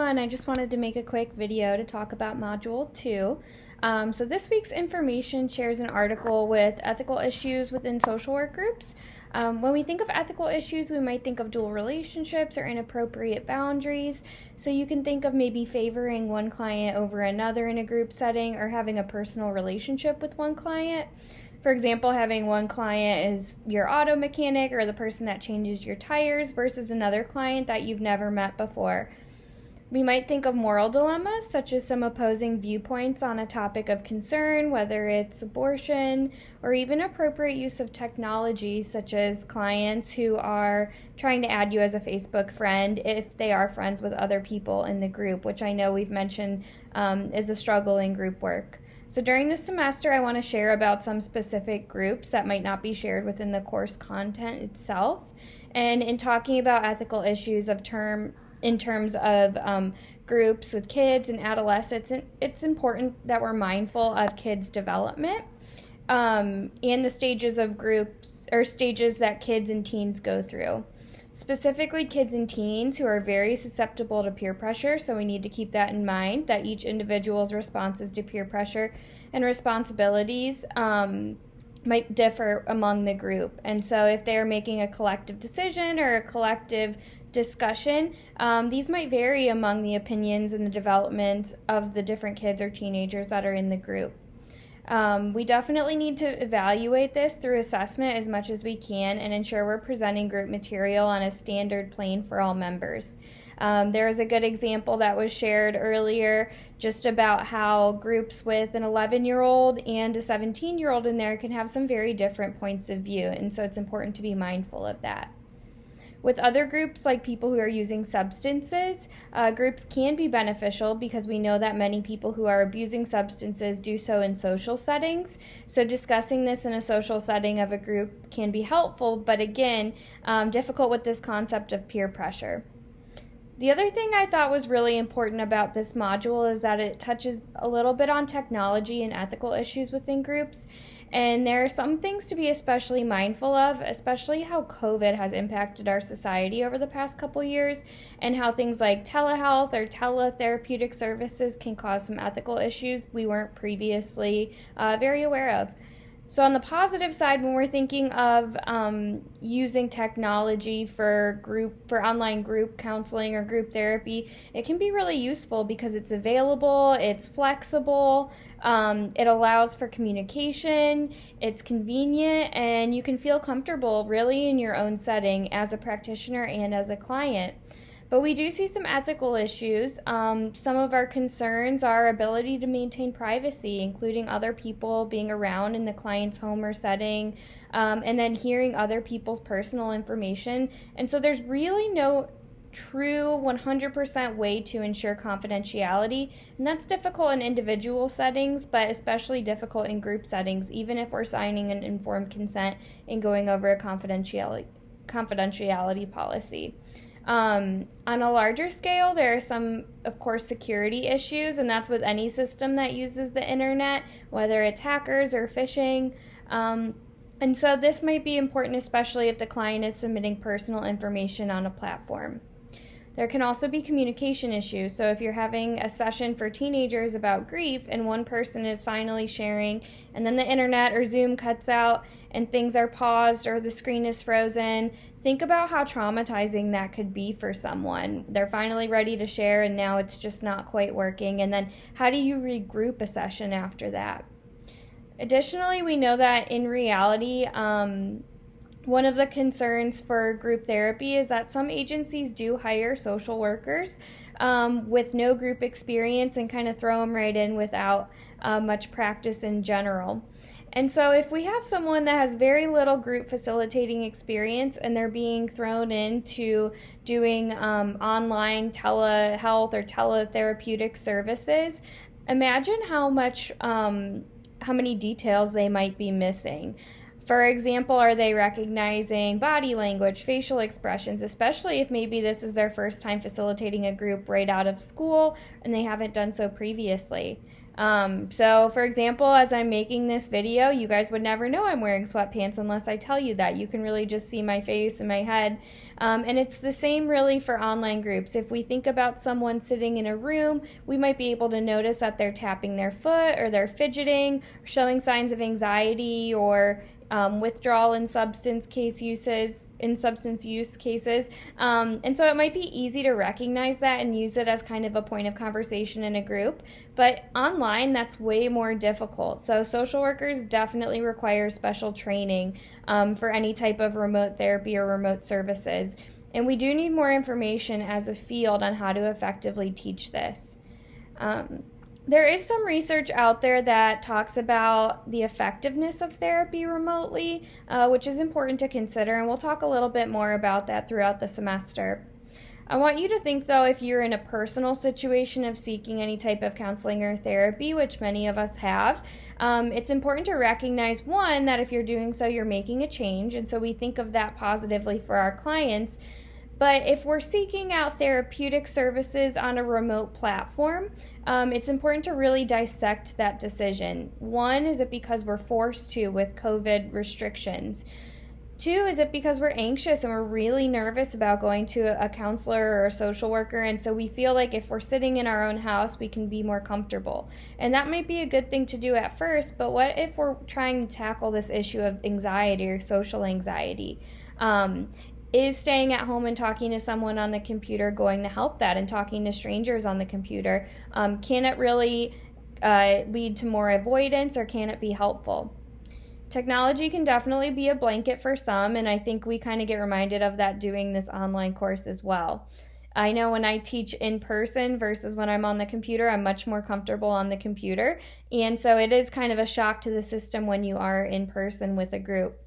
everyone. I just wanted to make a quick video to talk about Module 2. So this week's information shares an article with ethical issues within social work groups. When we think of ethical issues, we might think of dual relationships or inappropriate boundaries. So you can think of maybe favoring one client over another in a group setting or having a personal relationship with one client. For example, having one client is your auto mechanic or the person that changes your tires versus another client that you've never met before. We might think of moral dilemmas, such as some opposing viewpoints on a topic of concern, whether it's abortion or even appropriate use of technology, such as clients who are trying to add you as a Facebook friend if they are friends with other people in the group, which I know we've mentioned is a struggle in group work. So during this semester, I want to share about some specific groups that might not be shared within the course content itself. And in talking about ethical issues in terms of groups with kids and adolescents, it's important that we're mindful of kids' development and the stages of groups or stages that kids and teens go through. Specifically, kids and teens who are very susceptible to peer pressure, so we need to keep that in mind, that each individual's responses to peer pressure and responsibilities might differ among the group. And so if they are making a collective decision or a collective discussion, these might vary among the opinions and the development of the different kids or teenagers that are in the group. We definitely need to evaluate this through assessment as much as we can and ensure we're presenting group material on a standard plane for all members. There is a good example that was shared earlier just about how groups with an 11-year-old and a 17-year-old in there can have some very different points of view, and so it's important to be mindful of that. With other groups, like people who are using substances, groups can be beneficial because we know that many people who are abusing substances do so in social settings. So discussing this in a social setting of a group can be helpful, but again, difficult with this concept of peer pressure. The other thing I thought was really important about this module is that it touches a little bit on technology and ethical issues within groups. And there are some things to be especially mindful of, especially how COVID has impacted our society over the past couple years, and how things like telehealth or teletherapeutic services can cause some ethical issues we weren't previously very aware of. So on the positive side, when we're thinking of using technology for online group counseling or group therapy, it can be really useful because it's available, it's flexible, it allows for communication, it's convenient, and you can feel comfortable really in your own setting as a practitioner and as a client. But we do see some ethical issues. Some of our concerns are ability to maintain privacy, including other people being around in the client's home or setting, and then hearing other people's personal information. And so there's really no true 100% way to ensure confidentiality, and that's difficult in individual settings, but especially difficult in group settings, even if we're signing an informed consent and going over a confidentiality policy. On a larger scale, there are some, of course, security issues, and that's with any system that uses the internet, whether it's hackers or phishing. And so this might be important, especially if the client is submitting personal information on a platform. There can also be communication issues. So if you're having a session for teenagers about grief and one person is finally sharing and then the internet or Zoom cuts out and things are paused or the screen is frozen, think about how traumatizing that could be for someone. They're finally ready to share and now it's just not quite working. And then how do you regroup a session after that? Additionally, we know that in reality, one of the concerns for group therapy is that some agencies do hire social workers with no group experience and kind of throw them right in without much practice in general. And so if we have someone that has very little group facilitating experience and they're being thrown into doing online telehealth or teletherapeutic services, imagine how many details they might be missing. For example, are they recognizing body language, facial expressions, especially if maybe this is their first time facilitating a group right out of school and they haven't done so previously? So for example, as I'm making this video, you guys would never know I'm wearing sweatpants unless I tell you that. You can really just see my face and my head. And it's the same really for online groups. If we think about someone sitting in a room, we might be able to notice that they're tapping their foot or they're fidgeting, showing signs of anxiety or withdrawal in substance use cases. And so it might be easy to recognize that and use it as kind of a point of conversation in a group. But online, that's way more difficult. So social workers definitely require special training for any type of remote therapy or remote services. And we do need more information as a field on how to effectively teach this. There is some research out there that talks about the effectiveness of therapy remotely, which is important to consider, and we'll talk a little bit more about that throughout the semester. I want you to think, though, if you're in a personal situation of seeking any type of counseling or therapy, which many of us have, it's important to recognize, one, that if you're doing so, you're making a change, and so we think of that positively for our clients. But if we're seeking out therapeutic services on a remote platform, it's important to really dissect that decision. One, is it because we're forced to with COVID restrictions? Two, is it because we're anxious and we're really nervous about going to a counselor or a social worker, and so we feel like if we're sitting in our own house, we can be more comfortable? And that might be a good thing to do at first, but what if we're trying to tackle this issue of anxiety or social anxiety? Is staying at home and talking to someone on the computer going to help that, and talking to strangers on the computer? Can it really lead to more avoidance, or can it be helpful? Technology can definitely be a blanket for some, and I think we kind of get reminded of that doing this online course as well. I know when I teach in person versus when I'm on the computer, I'm much more comfortable on the computer, and so it is kind of a shock to the system when you are in person with a group.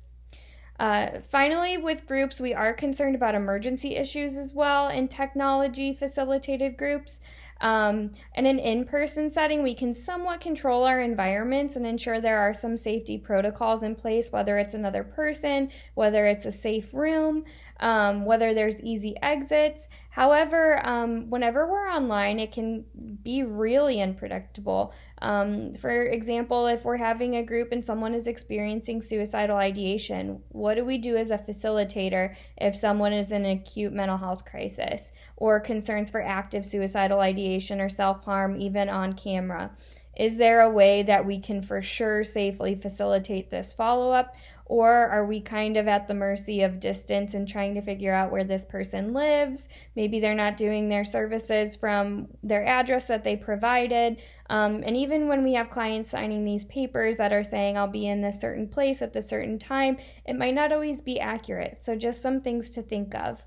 Finally, with groups, we are concerned about emergency issues as well in technology-facilitated groups. In an in-person setting, we can somewhat control our environments and ensure there are some safety protocols in place, whether it's another person, whether it's a safe room, whether there's easy exits. However, whenever we're online, it can be really unpredictable. For example, if we're having a group and someone is experiencing suicidal ideation, what do we do as a facilitator if someone is in an acute mental health crisis, or concerns for active suicidal ideation or self-harm even on camera? Is there a way that we can for sure safely facilitate this follow-up? Or are we kind of at the mercy of distance and trying to figure out where this person lives? Maybe they're not doing their services from their address that they provided. And even when we have clients signing these papers that are saying, I'll be in this certain place at this certain time, it might not always be accurate. So just some things to think of.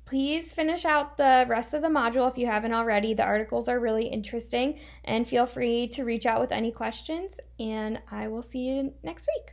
Please finish out the rest of the module if you haven't already. The articles are really interesting, and feel free to reach out with any questions, and I will see you next week.